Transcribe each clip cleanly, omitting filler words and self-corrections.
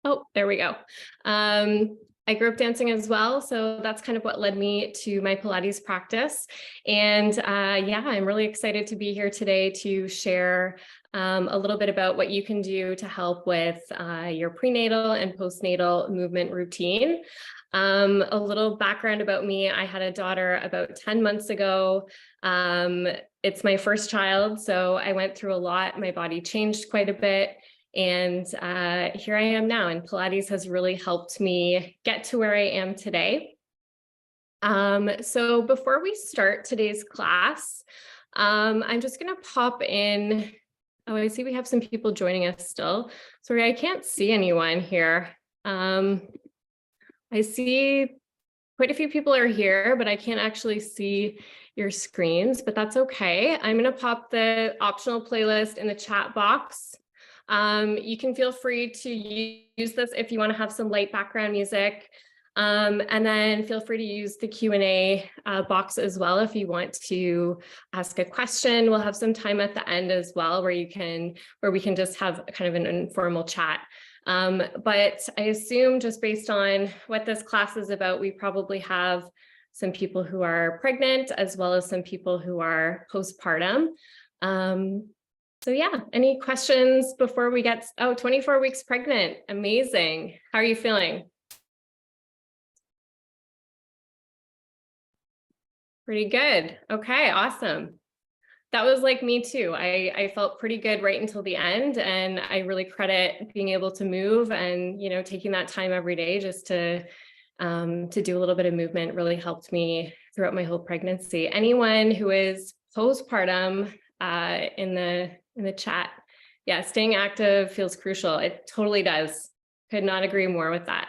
Oh, there we go. I grew up dancing as well, so that's kind of what led me to my Pilates practice. And yeah, I'm really excited to be here today to share a little bit about what you can do to help with your prenatal and postnatal movement routine. A little background about me: I had a daughter about 10 months ago. It's my first child, so I went through a lot. My body changed quite a bit. And here I am now, and Pilates has really helped me get to where I am today. So before we start today's class, I'm just going to pop in. Oh, I see we have some people joining us still. Sorry, I can't see anyone here. I see quite a few people are here, but I can't actually see your screens, but that's okay. I'm going to pop the optional playlist in the chat box. You can feel free to use this if you want to have some light background music. And then feel free to use the Q&A box as well if you want to ask a question. We'll have some time at the end as well where we can just have kind of an informal chat. But I assume, just based on what this class is about, we probably have some people who are pregnant as well as some people who are postpartum. So yeah, any questions before we get, 24 weeks pregnant. Amazing. How are you feeling? Pretty good. Okay, awesome. That was like me too. I felt pretty good right until the end, and I really credit being able to move and, taking that time every day just to do a little bit of movement really helped me throughout my whole pregnancy. Anyone who is postpartum, in the chat, yeah, staying active feels crucial. It totally does. Could not agree more with that.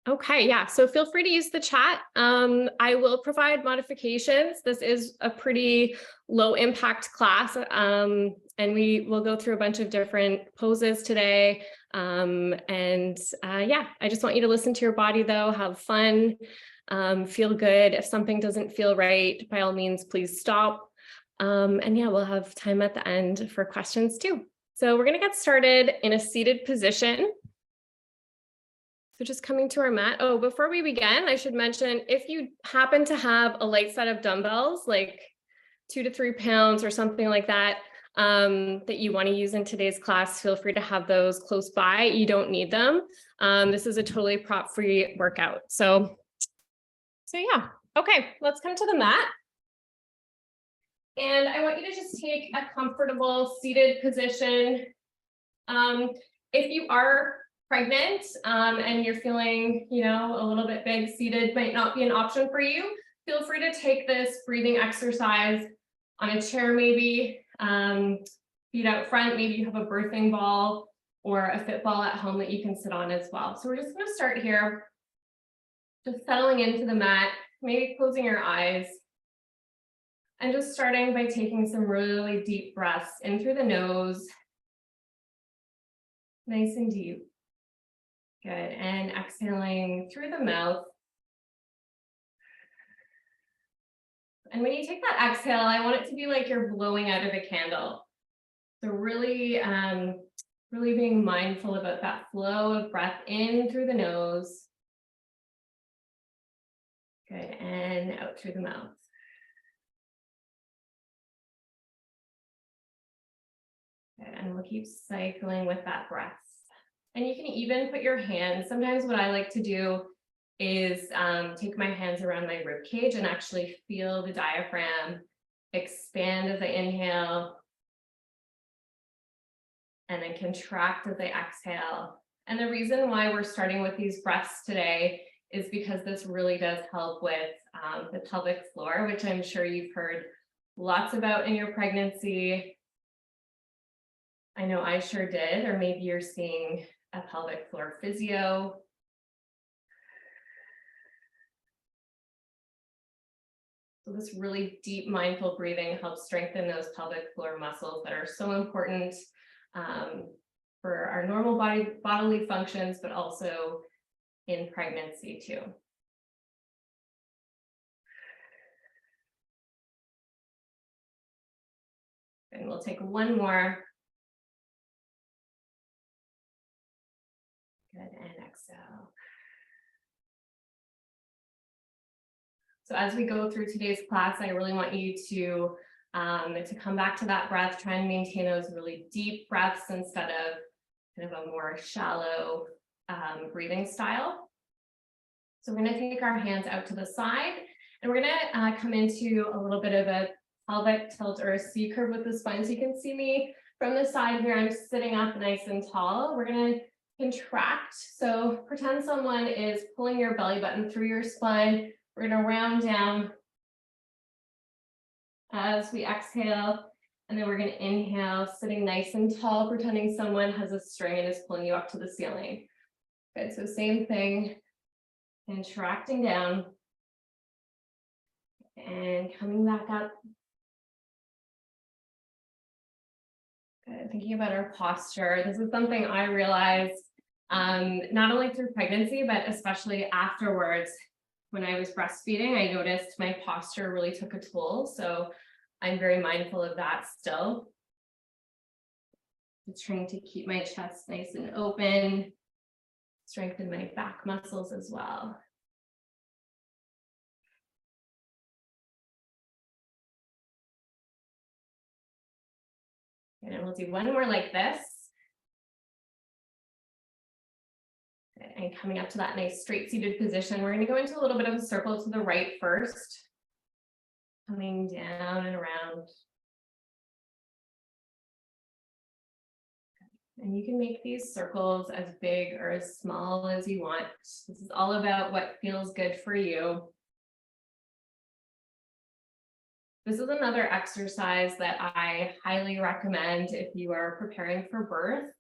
Okay, yeah, so feel free to use the chat. I will provide modifications. This is a pretty low impact class, and we will go through a bunch of different poses today. Yeah, I just want you to listen to your body though, have fun, feel good. If something doesn't feel right, by all means, please stop. And yeah, we'll have time at the end for questions too. So we're gonna get started in a seated position. So just coming to our mat. Oh, before we begin, I should mention, if you happen to have a light set of dumbbells, like 2 to 3 pounds or something like that, that you want to use in today's class, feel free to have those close by. You don't need them. This is a totally prop-free workout. So yeah, okay, let's come to the mat. And I want you to just take a comfortable seated position. If you are pregnant and you're feeling, a little bit big, seated might not be an option for you, feel free to take this breathing exercise on a chair, maybe feet out front. Maybe you have a birthing ball or a fit ball at home that you can sit on as well. So we're just going to start here, just settling into the mat, maybe closing your eyes, and just starting by taking some really deep breaths in through the nose, nice and deep. Good. And exhaling through the mouth. And when you take that exhale, I want it to be like you're blowing out of a candle. So really, really being mindful about that flow of breath in through the nose. Good. And out through the mouth. Good. And we'll keep cycling with that breath. And you can even put your hands, sometimes what I like to do is take my hands around my rib cage and actually feel the diaphragm expand as I inhale and then contract as I exhale. And the reason why we're starting with these breaths today is because this really does help with the pelvic floor, which I'm sure you've heard lots about in your pregnancy. I know I sure did, or maybe you're seeing a pelvic floor physio. So this really deep mindful breathing helps strengthen those pelvic floor muscles that are so important for our normal bodily functions, but also in pregnancy too. And we'll take one more. Good, and exhale. So as we go through today's class, I really want you to come back to that breath, try and maintain those really deep breaths instead of kind of a more shallow breathing style. So we're going to take our hands out to the side, and we're going to come into a little bit of a pelvic tilt or a C curve with the spine. So you can see me from the side here. I'm sitting up nice and tall. We're going to contract. So pretend someone is pulling your belly button through your spine. We're going to round down as we exhale, and then we're going to inhale, sitting nice and tall, pretending someone has a string and is pulling you up to the ceiling. Good, so same thing, contracting down and coming back up. Good, thinking about our posture. This is something I realized not only through pregnancy, but especially afterwards. When I was breastfeeding, I noticed my posture really took a toll. So I'm very mindful of that still. Just trying to keep my chest nice and open, strengthen my back muscles as well. And we'll do one more like this. And coming up to that nice straight seated position, we're going to go into a little bit of a circle to the right first. Coming down and around. And you can make these circles as big or as small as you want. This is all about what feels good for you. This is another exercise that I highly recommend if you are preparing for birth.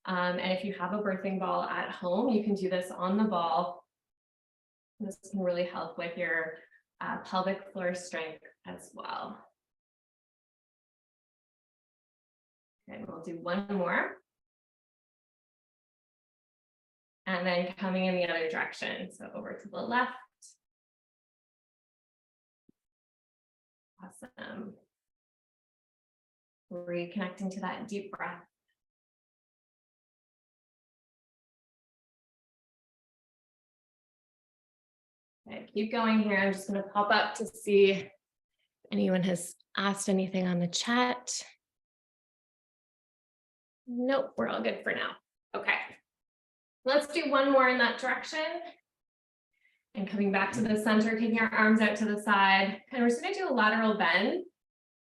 And if you have a birthing ball at home, you can do this on the ball. This can really help with your pelvic floor strength as well. And we'll do one more. And then coming in the other direction. So over to the left. Awesome. Reconnecting to that deep breath. Okay, keep going here. I'm just going to pop up to see if anyone has asked anything on the chat. Nope, we're all good for now. Okay, let's do one more in that direction. And coming back to the center, taking our arms out to the side. And we're just going to do a lateral bend.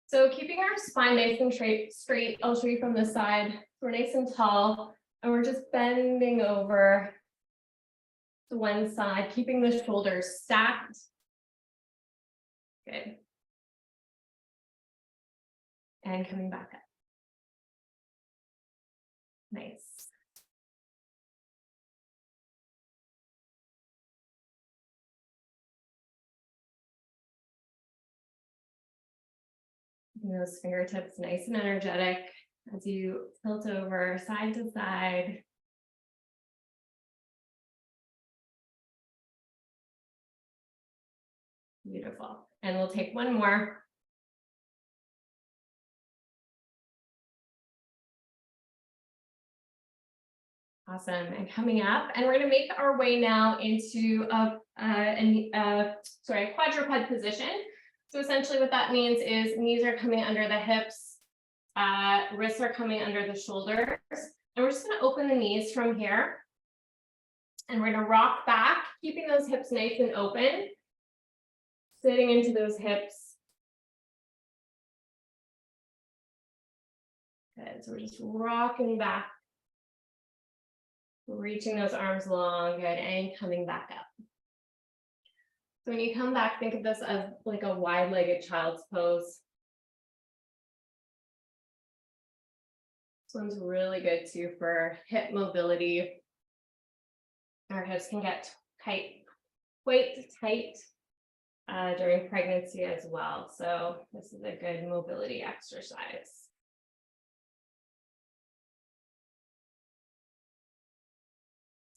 So keeping our spine nice and straight, I'll show you from the side. We're nice and tall, and we're just bending over to one side, keeping the shoulders stacked. Good. And coming back up. Nice. Those fingertips nice and energetic as you tilt over side to side. Beautiful. And we'll take one more. Awesome. And coming up, and we're going to make our way now into a quadruped position. So essentially what that means is knees are coming under the hips, wrists are coming under the shoulders. And we're just going to open the knees from here. And we're going to rock back, keeping those hips nice and open. Sitting into those hips. Good. So we're just rocking back. Reaching those arms long, good, and coming back up. So when you come back, think of this as like a wide-legged child's pose. This one's really good too for hip mobility. Our hips can get tight, quite tight during pregnancy as well. So this is a good mobility exercise.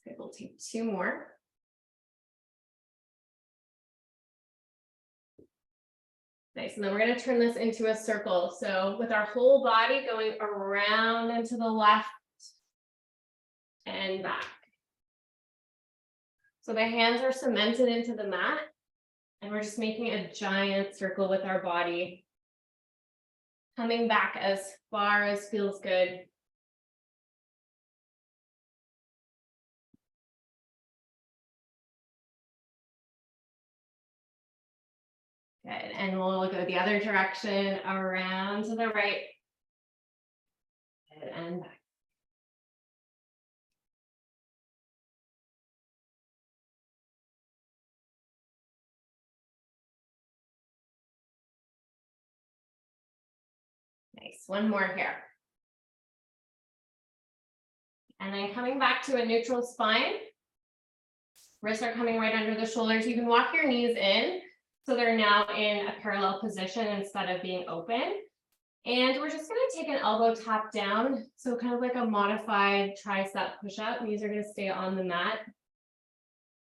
Okay, we'll take two more. Nice, and then we're gonna turn this into a circle. So with our whole body going around and to the left and back. So the hands are cemented into the mat, and we're just making a giant circle with our body, coming back as far as feels good. Good, and we'll go the other direction, around to the right. Good, and back. Nice, one more here. And then coming back to a neutral spine. Wrists are coming right under the shoulders. You can walk your knees in, so they're now in a parallel position instead of being open. And we're just gonna take an elbow tap down. So kind of like a modified tricep push-up. Knees are gonna stay on the mat.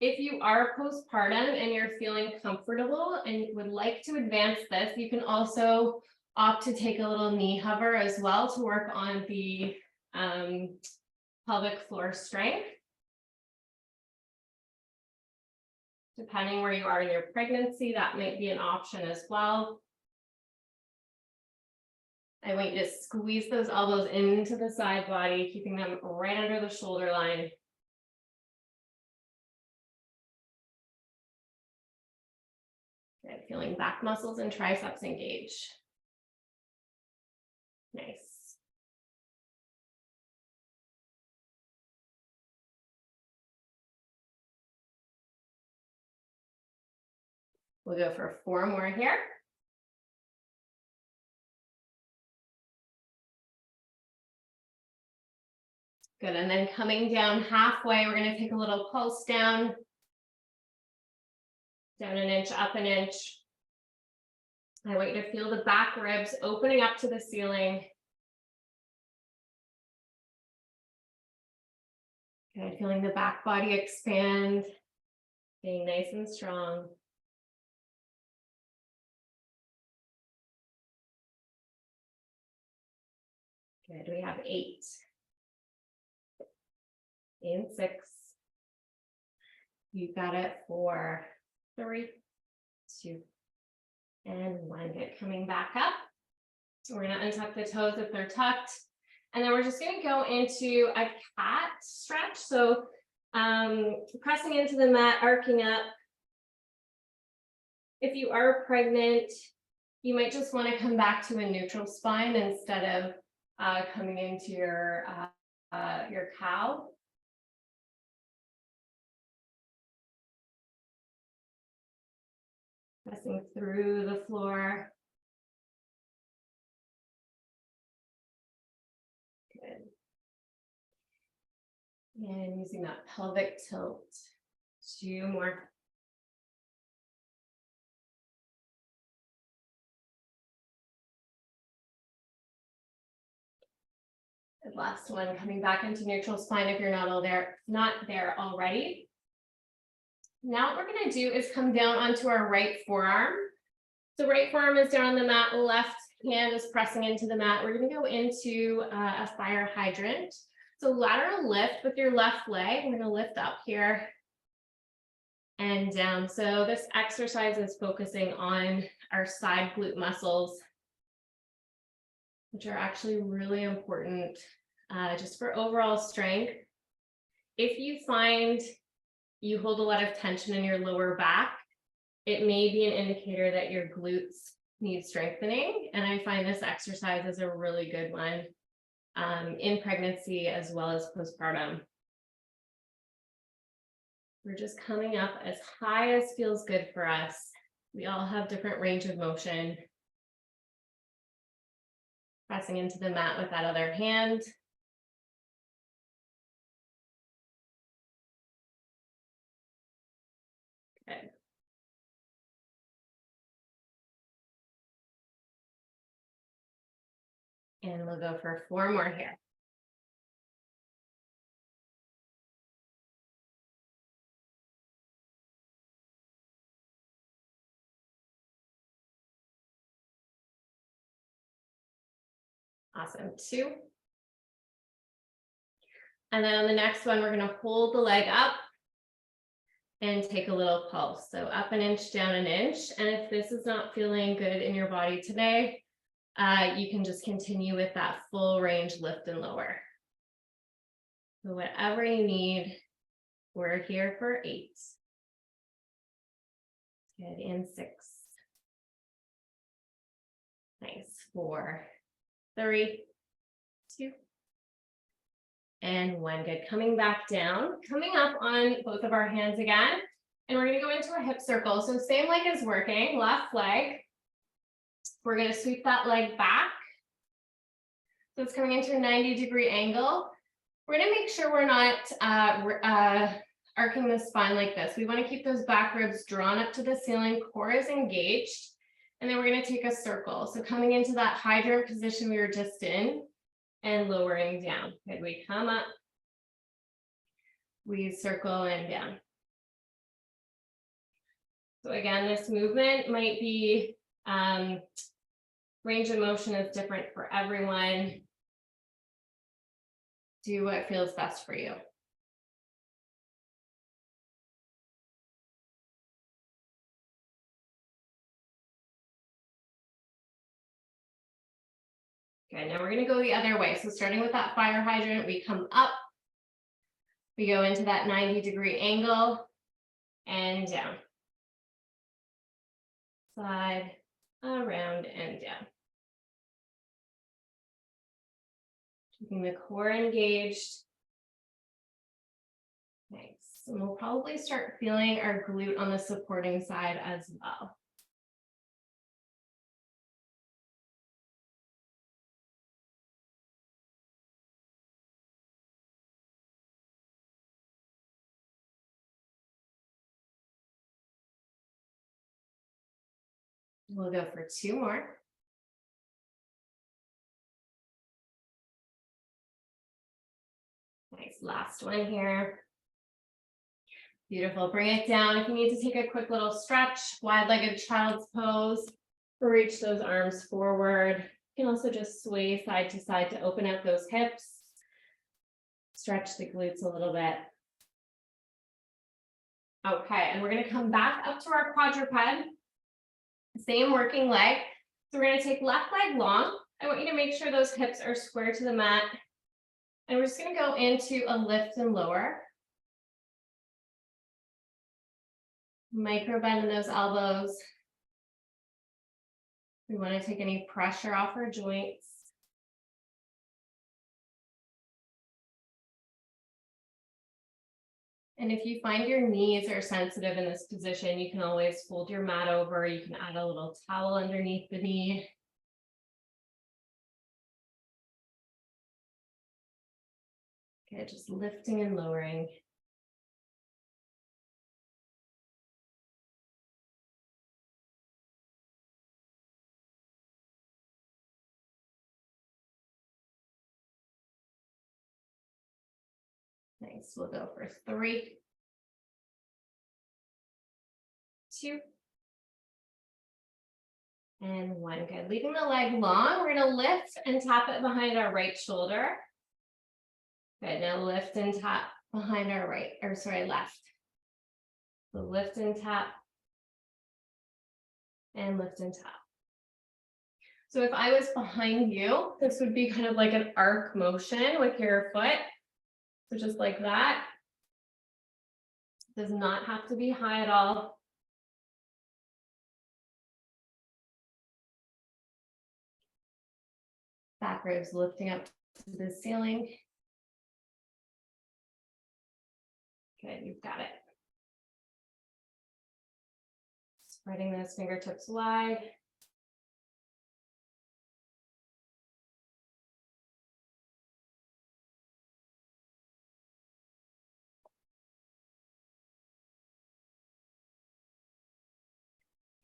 If you are postpartum and you're feeling comfortable and would like to advance this, you can also opt to take a little knee hover as well to work on the pelvic floor strength. Depending where you are in your pregnancy, that might be an option as well. I want you to squeeze those elbows into the side body, keeping them right under the shoulder line. Good, feeling back muscles and triceps engage. Nice. We'll go for 4 more here. Good, and then coming down halfway, we're going to take a little pulse down. Down an inch, up an inch. I want you to feel the back ribs opening up to the ceiling. Good, feeling the back body expand, being nice and strong. Good, we have 8. In 6. You got it. 4, 3, 2, and 1. Good, coming back up. We're gonna untuck the toes if they're tucked. And then we're just gonna go into a cat stretch. So pressing into the mat, arcing up. If you are pregnant, you might just want to come back to a neutral spine instead of coming into your cow. Pressing through the floor. Good. And using that pelvic tilt. 2 more. The last one, coming back into neutral spine if you're not there already. Now what we're going to do is come down onto our right forearm. So right forearm is down on the mat, left hand is pressing into the mat. We're going to go into a fire hydrant. So lateral lift with your left leg. We're going to lift up here and down. So this exercise is focusing on our side glute muscles, which are actually really important just for overall strength. If you find you hold a lot of tension in your lower back, it may be an indicator that your glutes need strengthening. And I find this exercise is a really good one in pregnancy as well as postpartum. We're just coming up as high as feels good for us. We all have different range of motion. Pressing into the mat with that other hand. Good. And we'll go for 4 more here. Awesome. 2. And then on the next one, we're going to hold the leg up and take a little pulse. So up an inch, down an inch. And if this is not feeling good in your body today, you can just continue with that full range lift and lower. So whatever you need, we're here for 8. Good, in 6. Nice, 4, 3, 2, and 1. Good, coming back down, coming up on both of our hands again. And we're gonna go into a hip circle. So same leg is working, left leg. We're gonna sweep that leg back. So it's coming into a 90-degree angle. We're gonna make sure we're not arcing the spine like this. We wanna keep those back ribs drawn up to the ceiling, core is engaged. And then we're gonna take a circle. So coming into that hydrant position we were just in and lowering down. Good, we come up, we circle and down. So again, this movement might be, range of motion is different for everyone. Do what feels best for you. Okay, now we're gonna go the other way. So starting with that fire hydrant, we come up, we go into that 90-degree angle and down. Slide, around and down. Keeping the core engaged. Nice. And we'll probably start feeling our glute on the supporting side as well. We'll go for 2 more. Nice, last one here. Beautiful, bring it down. If you need to take a quick little stretch, wide-legged child's pose, reach those arms forward. You can also just sway side to side to open out those hips. Stretch the glutes a little bit. Okay, and we're gonna come back up to our quadruped. Same working leg. So we're gonna take left leg long. I want you to make sure those hips are square to the mat. And we're just gonna go into a lift and lower. Micro bend in those elbows. We want to take any pressure off our joints. And if you find your knees are sensitive in this position, you can always fold your mat over. You can add a little towel underneath the knee. Okay, just lifting and lowering. Nice, we'll go for 3, 2, and 1. Good, leaving the leg long, we're gonna lift and tap it behind our right shoulder. Good, now lift and tap behind our left. So lift and tap, and lift and tap. So if I was behind you, this would be kind of like an arc motion with your foot. So just like that. Does not have to be high at all. Back ribs lifting up to the ceiling. Good, you've got it. Spreading those fingertips wide.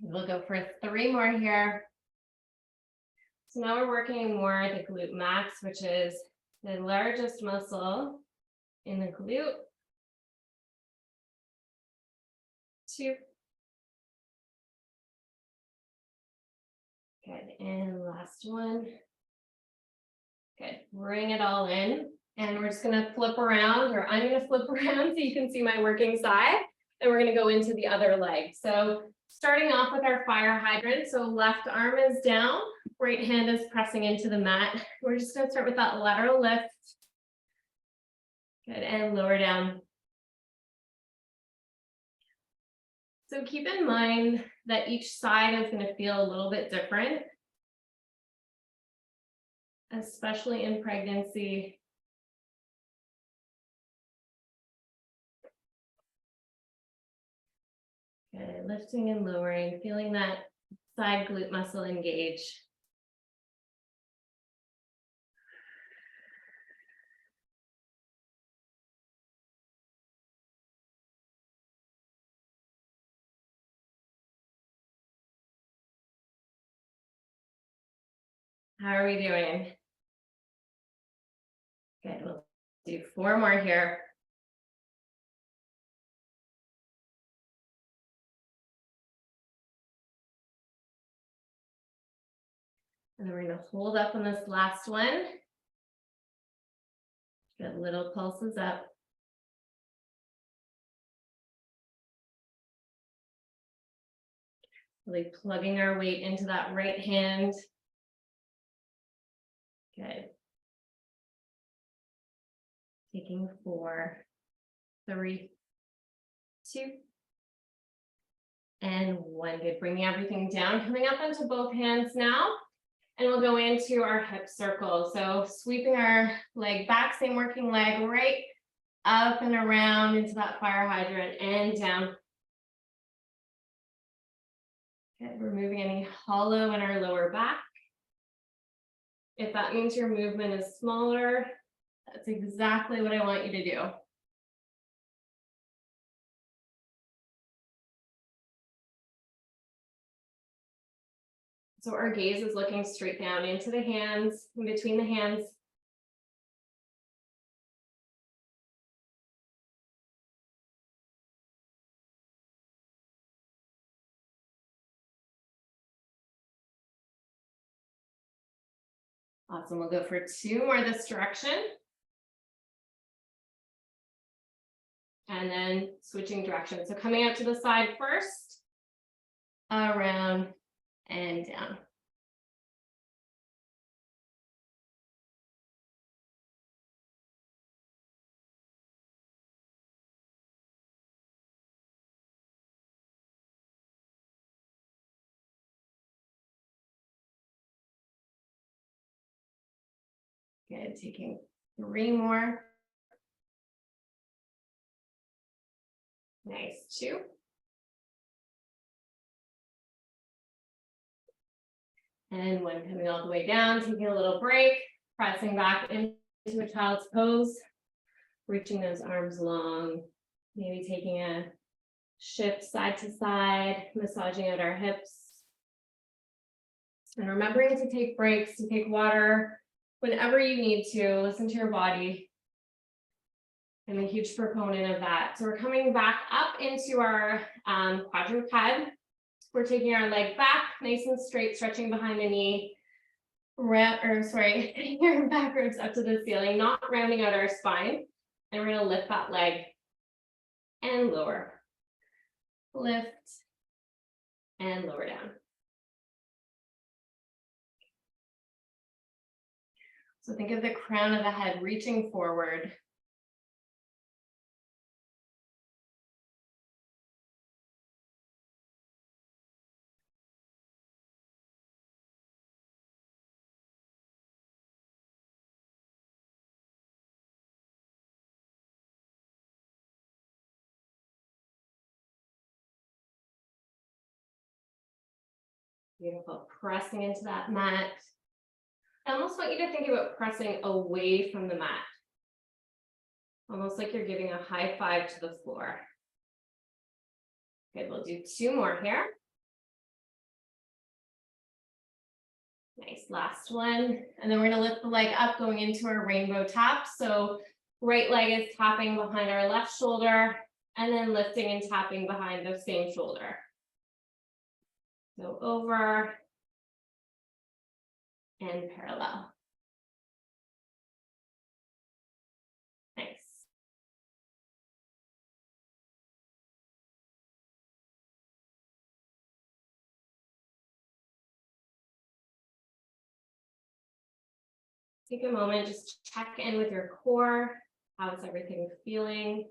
We'll go for 3 more here. So now we're working more the glute max, which is the largest muscle in the glute. 2. Good, and last one. Good, bring it all in. And we're just gonna flip around, or I'm gonna flip around so you can see my working side. And we're gonna go into the other leg. So starting off with our fire hydrant. So left arm is down, right hand is pressing into the mat. We're just gonna start with that lateral lift. Good, and lower down. So keep in mind that each side is gonna feel a little bit different, especially in pregnancy. Okay, lifting and lowering, feeling that side glute muscle engage. How are we doing? Good, we'll do 4 more here. And then we're going to hold up on this last one. Get little pulses up. Really plugging our weight into that right hand. Good. Taking 4, 3, 2, and 1. Good. Bringing everything down, coming up onto both hands now. And we'll go into our hip circle. So sweeping our leg back, same working leg, right up and around into that fire hydrant and down. Okay, removing any hollow in our lower back. If that means your movement is smaller, that's exactly what I want you to do. So our gaze is looking straight down into the hands, in between the hands. Awesome, we'll go for 2 more this direction. And then switching direction. So coming out to the side first, around and down. Good, taking 3 more. Nice, 2. And 1, coming all the way down, taking a little break, pressing back into a child's pose, reaching those arms long, maybe taking a shift side to side, massaging out our hips. And remembering to take breaks, to take water whenever you need to, listen to your body. I'm a huge proponent of that. So we're coming back up into our quadruped. We're taking our leg back, nice and straight, stretching behind the knee. Taking our back ribs up to the ceiling, not rounding out our spine. And we're gonna lift that leg and lower. Lift and lower down. So think of the crown of the head reaching forward. Beautiful, pressing into that mat. I almost want you to think about pressing away from the mat. Almost like you're giving a high five to the floor. Good, we'll do 2 more here. Nice, last one. And then we're gonna lift the leg up, going into our rainbow tap. So right leg is tapping behind our left shoulder, and then lifting and tapping behind the same shoulder. So over and parallel. Take a moment, just check in with your core. How is everything feeling?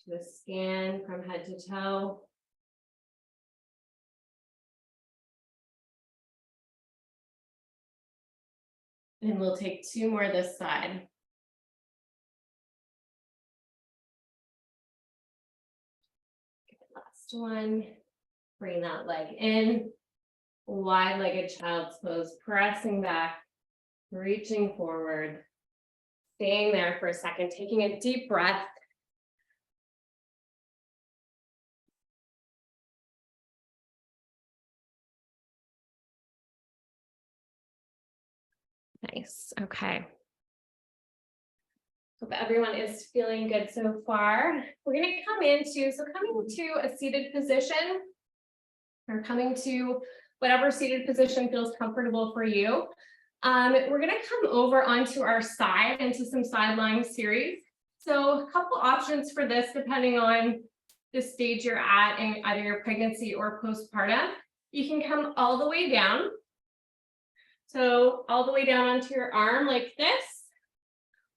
Do a scan from head to toe. And we'll take 2 more this side. Last one. Bring that leg in. Wide-legged child's pose, pressing back, reaching forward, staying there for a second, taking a deep breath. Nice. Okay. Hope everyone is feeling good so far. We're going to coming into a seated position, or coming to whatever seated position feels comfortable for you. We're going to come over onto our side into some side lying series. So a couple options for this, depending on the stage you're at in either your pregnancy or postpartum. You can come all the way down. So all the way down onto your arm like this,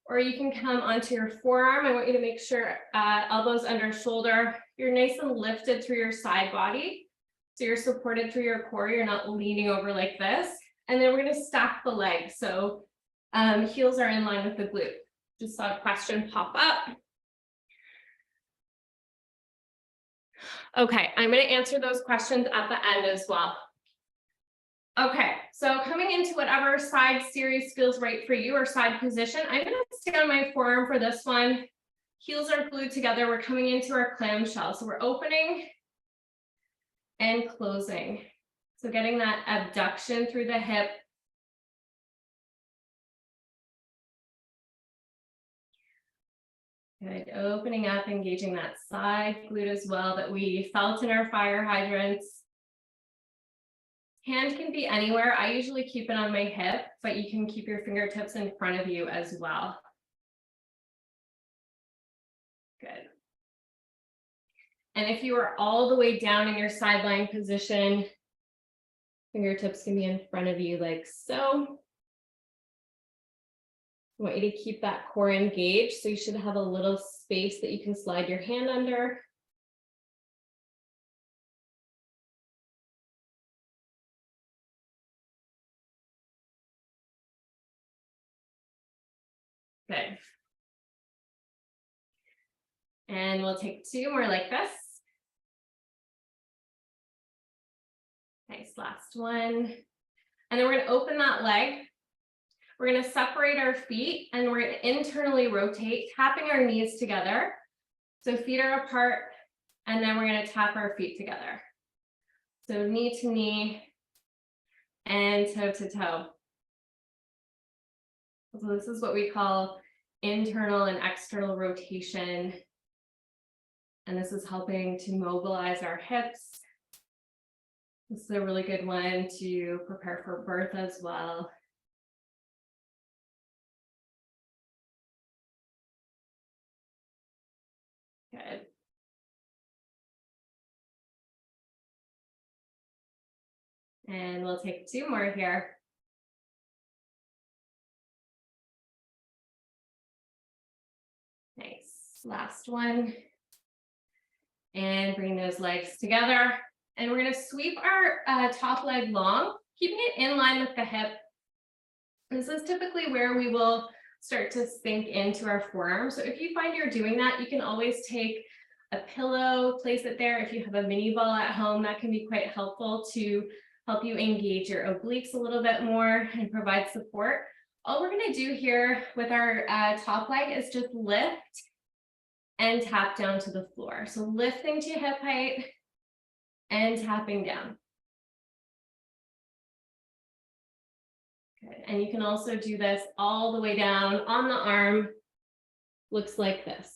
or you can come onto your forearm. I want you to make sure elbows under shoulder. You're nice and lifted through your side body. So you're supported through your core. You're not leaning over like this. And then we're going to stack the legs. So heels are in line with the glute. Just saw a question pop up. Okay, I'm going to answer those questions at the end as well. Okay, so coming into whatever side series feels right for you or side position, I'm going to stay on my forearm for this one. Heels are glued together. We're coming into our clamshell. So we're opening and closing. So getting that abduction through the hip. Good, opening up, engaging that side glute as well that we felt in our fire hydrants. Hand can be anywhere. I usually keep it on my hip, but you can keep your fingertips in front of you as well. Good. And if you are all the way down in your side lying position, fingertips can be in front of you like so. I want you to keep that core engaged. So you should have a little space that you can slide your hand under. Good. And we'll take 2 more like this. Nice, last one. And then we're going to open that leg. We're going to separate our feet and we're going to internally rotate, tapping our knees together. So feet are apart, and then we're going to tap our feet together. So knee to knee and toe to toe. So this is what we call internal and external rotation. And this is helping to mobilize our hips. This is a really good one to prepare for birth as well. Good. And we'll take 2 more here. Nice. Last one. And bring those legs together. And we're going to sweep our top leg long, keeping it in line with the hip. This is typically where we will start to sink into our forearm. So if you find you're doing that, you can always take a pillow, place it there. If you have a mini ball at home, that can be quite helpful to help you engage your obliques a little bit more and provide support. All we're going to do here with our top leg is just lift and tap down to the floor. So lifting to hip height and tapping down. Good. And you can also do this all the way down on the arm. Looks like this.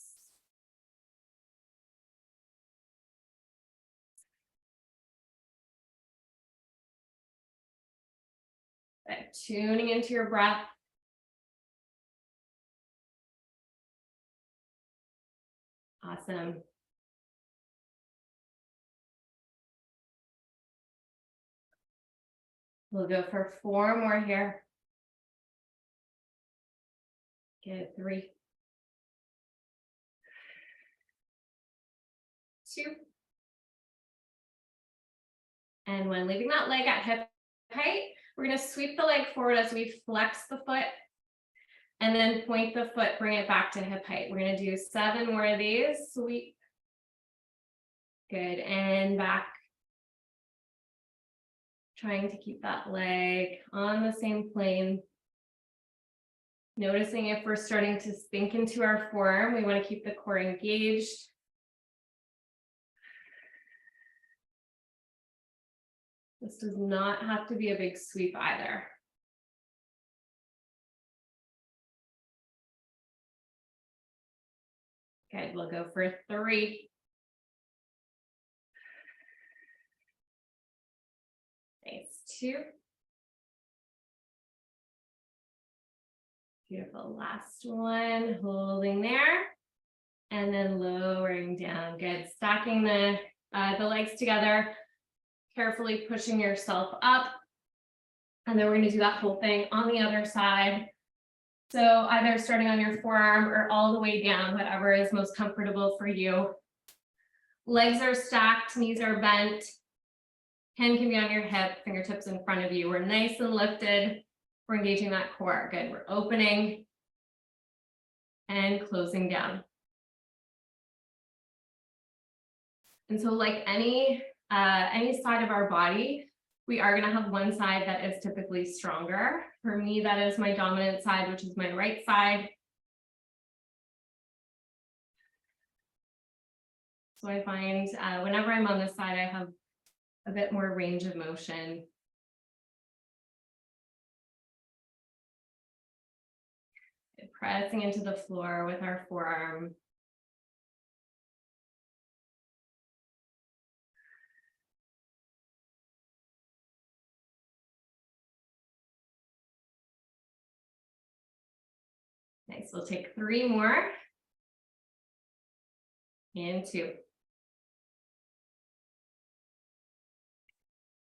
Good. Tuning into your breath. Awesome. We'll go for 4 more here. Good. 3, 2. And when leaving that leg at hip height, we're going to sweep the leg forward as we flex the foot and then point the foot, bring it back to hip height. We're going to do 7 more of these. Sweep. Good. And back. Trying to keep that leg on the same plane. Noticing if we're starting to sink into our forearm, we want to keep the core engaged. This does not have to be a big sweep either. Good, we'll go for 3. Nice, 2. Beautiful, last one, holding there. And then lowering down, good. Stacking the legs together, carefully pushing yourself up. And then we're gonna do that whole thing on the other side. So either starting on your forearm or all the way down, whatever is most comfortable for you. Legs are stacked, knees are bent. Hand can be on your hip, fingertips in front of you. We're nice and lifted. We're engaging that core. Good, we're opening and closing down. And so like any side of our body, we are going to have one side that is typically stronger. For me, that is my dominant side, which is my right side. So I find whenever I'm on this side, I have a bit more range of motion. Pressing into the floor with our forearm. Nice, we'll take 3 more. And 2.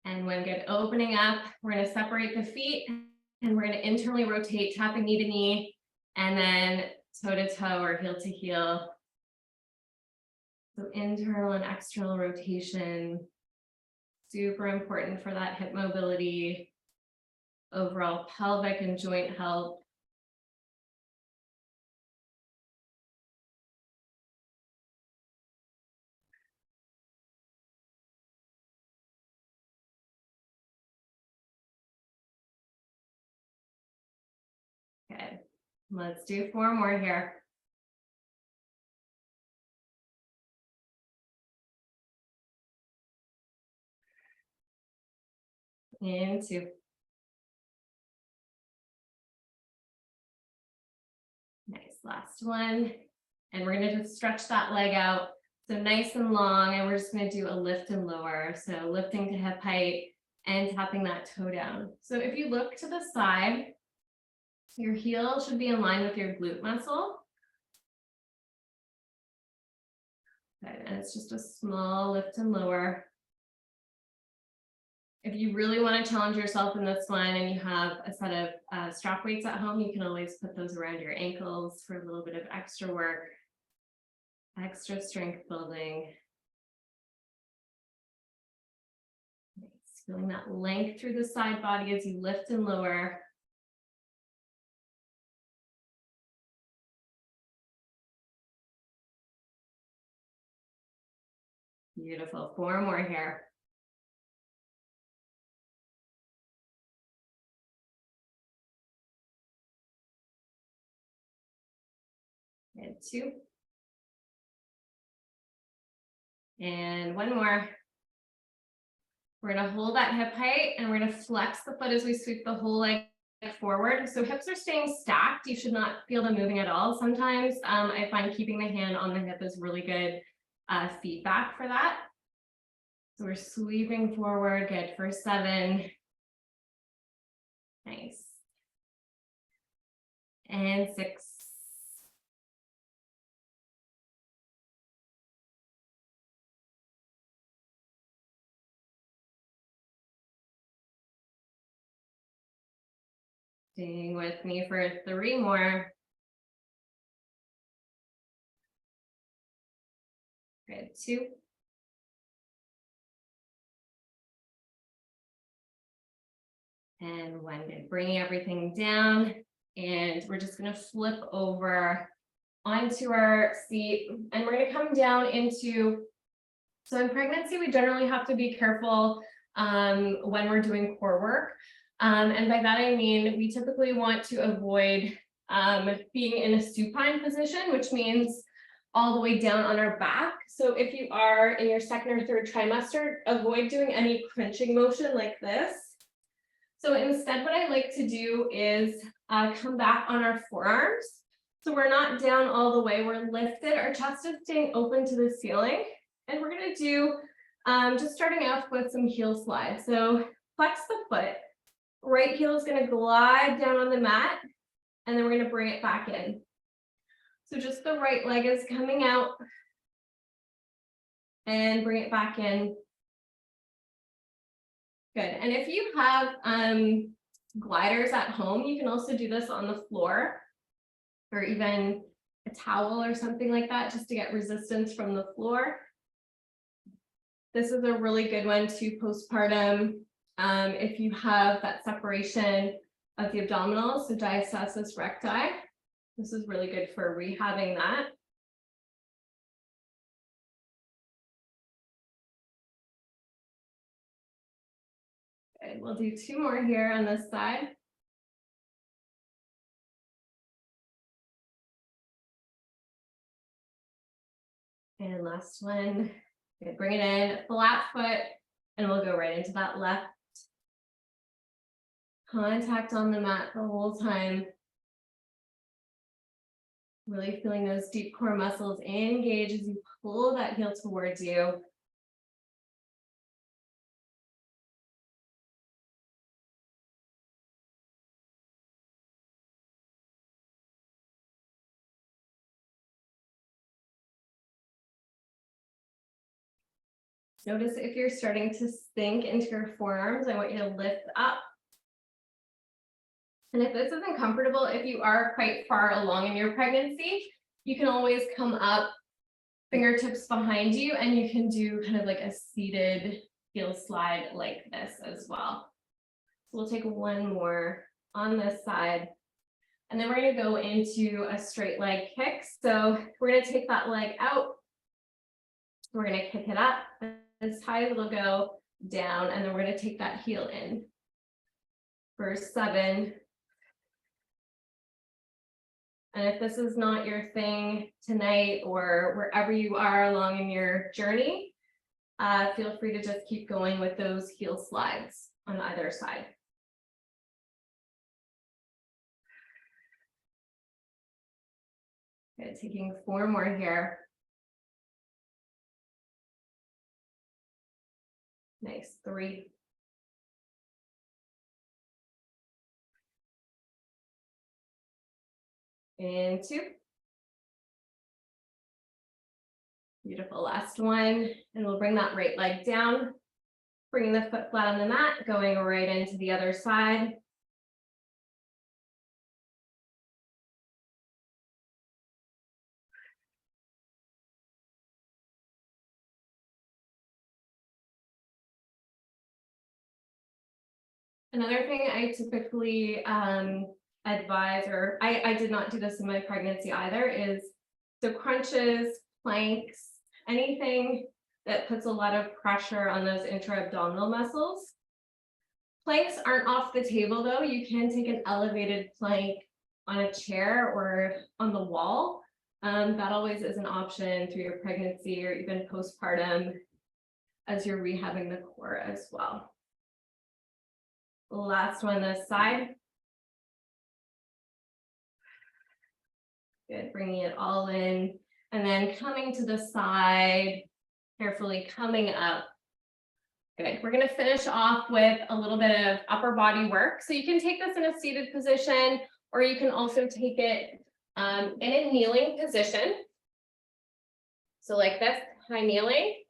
And when good, opening up, we're going to separate the feet and we're going to internally rotate, tapping knee to knee, and then toe to toe or heel to heel. So internal and external rotation, super important for that hip mobility, overall pelvic and joint health. Good. Let's do 4 more here. And 2. Nice, last one. And we're going to just stretch that leg out. So nice and long, and we're just going to do a lift and lower. So lifting to hip height and tapping that toe down. So if you look to the side, your heel should be in line with your glute muscle. Good, and it's just a small lift and lower. If you really want to challenge yourself in this one and you have a set of strap weights at home, you can always put those around your ankles for a little bit of extra work, extra strength building. Nice. Feeling that length through the side body as you lift and lower. Beautiful. 4 more here. And 2. And 1 more. We're going to hold that hip height and we're going to flex the foot as we sweep the whole leg forward. So hips are staying stacked. You should not feel them moving at all. Sometimes I find keeping the hand on the hip is really good feedback for that. So we're sweeping forward. Good for 7. Nice. And 6. Staying with me for 3 more. Good, 2. And 1, good. Bringing everything down, and we're just going to flip over onto our seat, and we're going to come down into, so in pregnancy, we generally have to be careful when we're doing core work. And by that, I mean, we typically want to avoid being in a supine position, which means all the way down on our back. So if you are in your 2nd or 3rd trimester, avoid doing any crunching motion like this. So instead, what I like to do is come back on our forearms. So we're not down all the way, we're lifted, our chest is staying open to the ceiling. And we're gonna do, just starting off with some heel slides. So flex the foot, right heel is gonna glide down on the mat, and then we're gonna bring it back in. So just the right leg is coming out, and bring it back in. Good, and if you have gliders at home, you can also do this on the floor, or even a towel or something like that, just to get resistance from the floor. This is a really good one to postpartum. If you have that separation of the abdominals, so diastasis recti, this is really good for rehabbing that. Good. We'll do 2 more here on this side. And last one. Good. Bring it in, flat foot, and we'll go right into that left. Contact on the mat the whole time. Really feeling those deep core muscles engage as you pull that heel towards you. Notice if you're starting to sink into your forearms, I want you to lift up. And if this isn't comfortable, if you are quite far along in your pregnancy, you can always come up, fingertips behind you, and you can do kind of like a seated heel slide like this as well. So we'll take 1 more on this side, and then we're going to go into a straight leg kick. So we're going to take that leg out. We're going to kick it up as high as it'll go down, and then we're going to take that heel in for 7. And if this is not your thing tonight or wherever you are along in your journey, feel free to just keep going with those heel slides on either side. Okay, taking 4 more here. Nice, 3. And 2. Beautiful, last one. And we'll bring that right leg down, bringing the foot flat on the mat, going right into the other side. Another thing I typically advise, or I did not do this in my pregnancy either, is so crunches, planks, anything that puts a lot of pressure on those intra-abdominal muscles. Planks aren't off the table though. You can take an elevated plank on a chair or on the wall. That always is an option through your pregnancy or even postpartum as you're rehabbing the core as well. Last one, this side. Good, bringing it all in, and then coming to the side, carefully coming up. Good, we're gonna finish off with a little bit of upper body work. So you can take this in a seated position, or you can also take it in a kneeling position. So like this, high kneeling.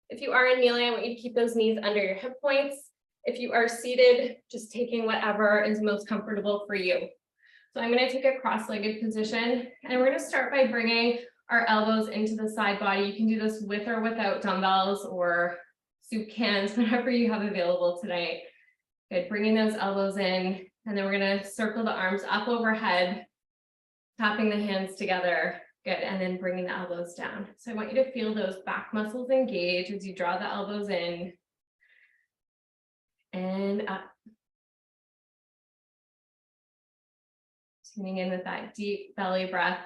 If you are in kneeling, I want you to keep those knees under your hip points. If you are seated, just taking whatever is most comfortable for you. So I'm going to take a cross-legged position, and we're going to start by bringing our elbows into the side body. You can do this with or without dumbbells or soup cans, whatever you have available tonight. Good, bringing those elbows in, and then we're gonna circle the arms up overhead, tapping the hands together. Good, and then bringing the elbows down. So I want you to feel those back muscles engage as you draw the elbows in and up. Tuning in with that deep belly breath.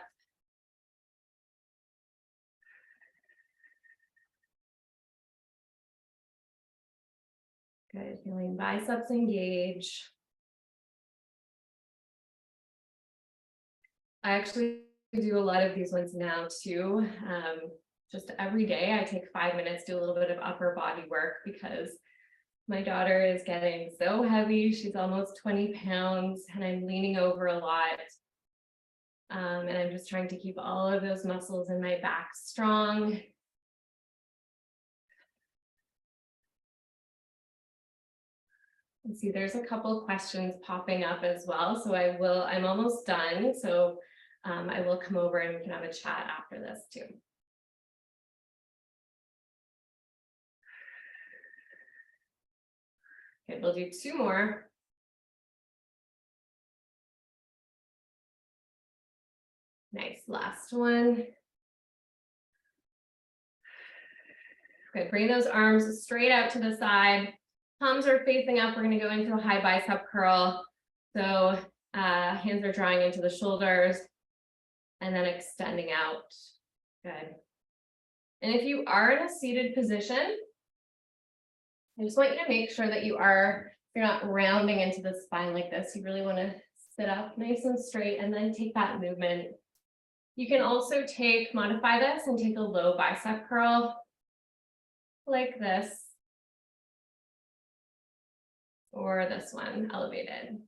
Good, feeling biceps engage. I actually do a lot of these ones now too. Just every day I take 5 minutes, do a little bit of upper body work because my daughter is getting so heavy. She's almost 20 pounds and I'm leaning over a lot. And I'm just trying to keep all of those muscles in my back strong. See, there's a couple questions popping up as well. So I'm almost done. So I will come over and we can have a chat after this too. Okay, we'll do 2 more. Nice, last one. Good, bring those arms straight out to the side. Palms are facing up. We're gonna go into a high bicep curl. So hands are drawing into the shoulders and then extending out. Good. And if you are in a seated position, I just want you to make sure that you're not rounding into the spine like this. You really want to sit up nice and straight and then take that movement. You can also modify this and take a low bicep curl like this, or this one, elevated.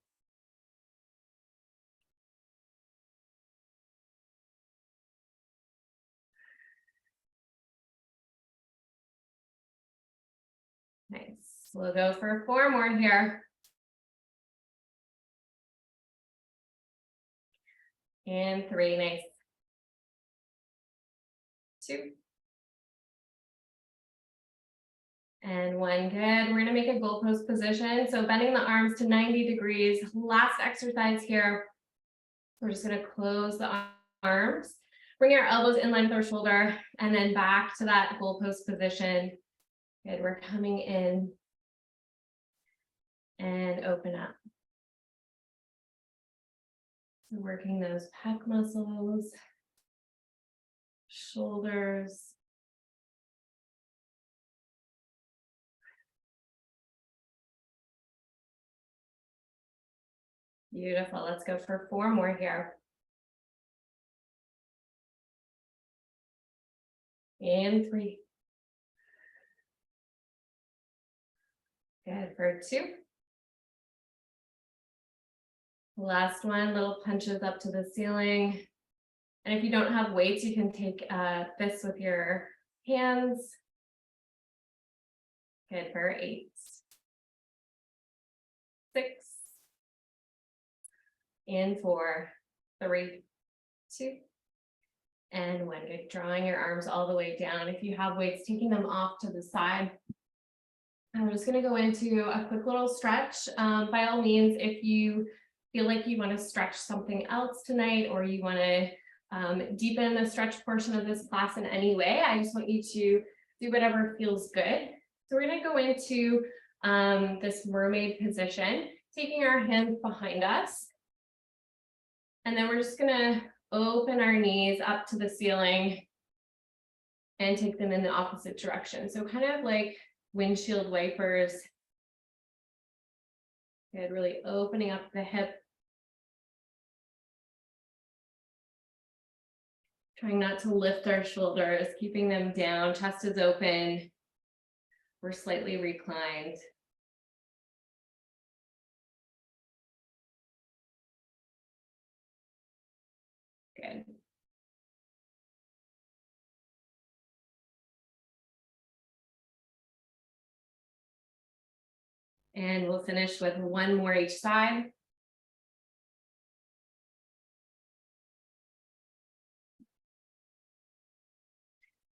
Nice. We'll go for 4 more here. And 3, nice. 2. And 1, good. We're gonna make a goalpost position. So bending the arms to 90 degrees. Last exercise here. We're just gonna close the arms. Bring our elbows in line with our shoulder and then back to that goalpost position. Good, we're coming in and open up. So working those pec muscles, shoulders. Beautiful, let's go for 4 more here. And 3. Good, for 2. Last one, little punches up to the ceiling. And if you don't have weights, you can take this with your hands. Good, for 8. 6. And 4, 3, 2. And 1, good. Drawing your arms all the way down. If you have weights, taking them off to the side. And we're just going to go into a quick little stretch. By all means, if you feel like you want to stretch something else tonight, or you want to deepen the stretch portion of this class in any way, I just want you to do whatever feels good. So we're going to go into this mermaid position, taking our hands behind us. And then we're just going to open our knees up to the ceiling and take them in the opposite direction. So kind of like windshield wipers. Good, really opening up the hip. Trying not to lift our shoulders, keeping them down, chest is open. We're slightly reclined. Good. And we'll finish with 1 more each side.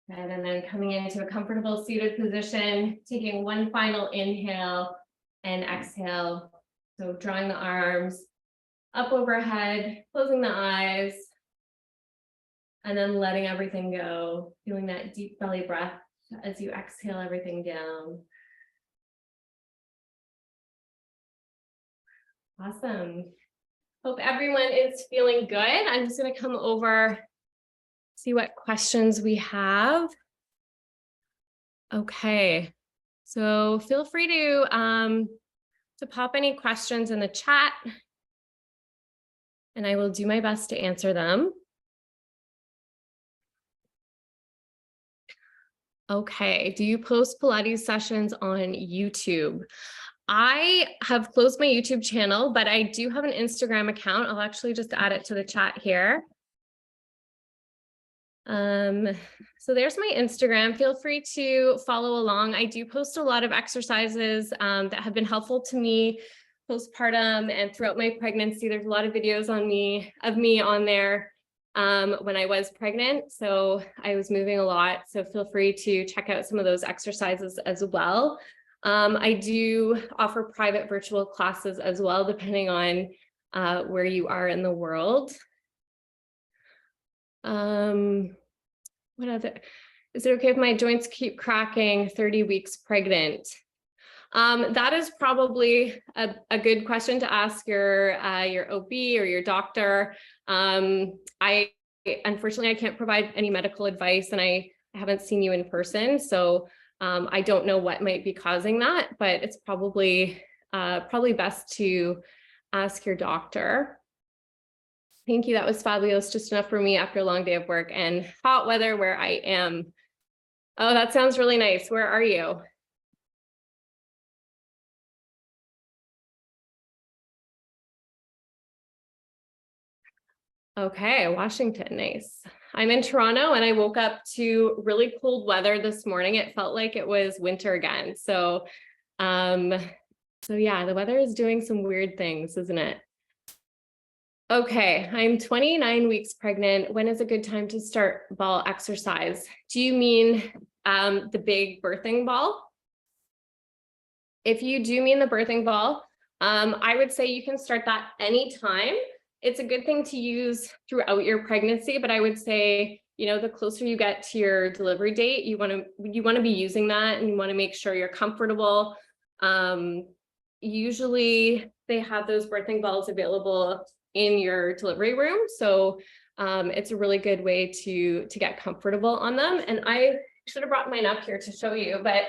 And then coming into a comfortable seated position, taking one final inhale and exhale. So drawing the arms up overhead, closing the eyes, and then letting everything go, feeling that deep belly breath as you exhale everything down. Awesome. Hope everyone is feeling good. I'm just going to come over, see what questions we have. Okay, so feel free to pop any questions in the chat, and I will do my best to answer them. Okay, do you post Pilates sessions on YouTube? I have closed my YouTube channel, but I do have an Instagram account. I'll actually just add it to the chat here. So there's my Instagram. Feel free to follow along. I do post a lot of exercises that have been helpful to me postpartum and throughout my pregnancy. There's a lot of videos of me on there when I was pregnant. So I was moving a lot. So feel free to check out some of those exercises as well. I do offer private virtual classes as well, depending on where you are in the world. What other, is it okay if my joints keep cracking 30 weeks pregnant? That is probably a good question to ask your OB or your doctor. Unfortunately, I can't provide any medical advice, and I haven't seen you in person, so I don't know what might be causing that, but it's probably best to ask your doctor. Thank you. That was fabulous. Just enough for me after a long day of work and hot weather where I am. Oh, that sounds really nice. Where are you? Okay, Washington, nice. I'm in Toronto and I woke up to really cold weather this morning. It felt like it was winter again. So yeah, the weather is doing some weird things, isn't it? Okay, I'm 29 weeks pregnant. When is a good time to start ball exercise? Do you mean the big birthing ball? If you do mean the birthing ball, I would say you can start that anytime. It's a good thing to use throughout your pregnancy, but I would say, the closer you get to your delivery date, you want to be using that, and you want to make sure you're comfortable. Usually they have those birthing balls available in your delivery room. So it's a really good way to get comfortable on them. And I should have brought mine up here to show you, but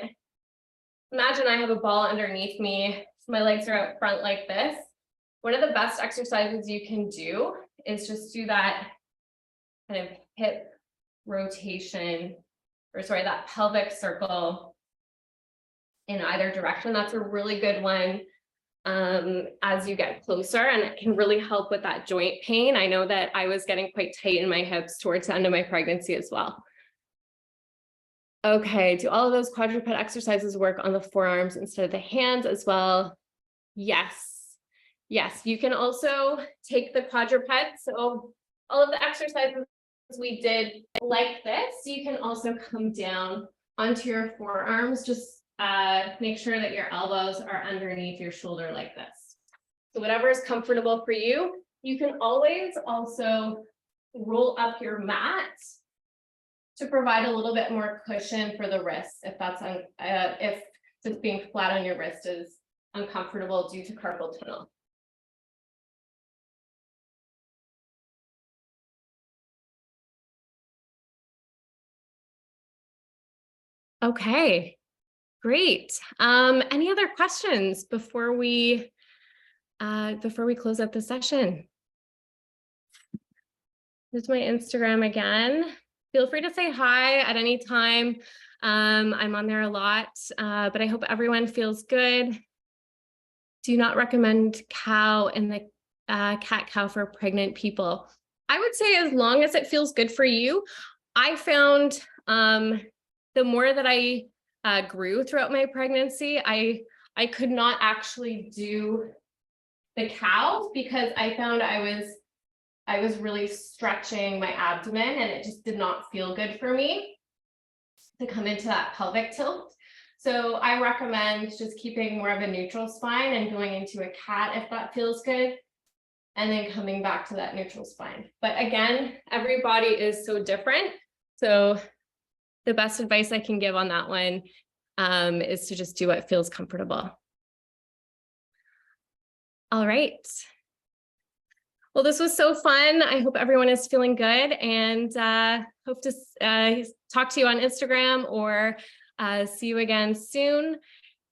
imagine I have a ball underneath me. My legs are out front like this. One of the best exercises you can do is just do that kind of hip rotation, that pelvic circle in either direction. That's a really good one as you get closer, and it can really help with that joint pain. I know that I was getting quite tight in my hips towards the end of my pregnancy as well. Okay, do all of those quadruped exercises work on the forearms instead of the hands as well? Yes, you can also take the quadruped. So all of the exercises we did like this, you can also come down onto your forearms. Just make sure that your elbows are underneath your shoulder like this. So whatever is comfortable for you. You can always also roll up your mat to provide a little bit more cushion for the wrists if that's if just being flat on your wrist is uncomfortable due to carpal tunnel. Okay, great. Any other questions before we close up the session? Here's my Instagram again. Feel free to say hi at any time. I'm on there a lot, but I hope everyone feels good. Do not recommend cow in the cat-cow for pregnant people. I would say as long as it feels good for you. I found the more that I grew throughout my pregnancy, I could not actually do the cow because I found I was really stretching my abdomen and it just did not feel good for me. to come into that pelvic tilt. So I recommend just keeping more of a neutral spine and going into a cat if that feels good, and then coming back to that neutral spine. But again, every body is so different. So the best advice I can give on that one is to just do what feels comfortable. All right. Well, this was so fun. I hope everyone is feeling good, and hope to talk to you on Instagram or see you again soon.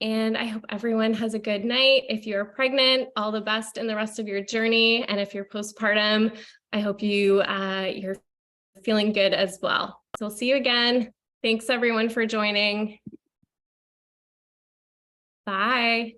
And I hope everyone has a good night. If you're pregnant, all the best in the rest of your journey. And if you're postpartum, I hope you're feeling good as well. So we'll see you again. Thanks everyone for joining. Bye.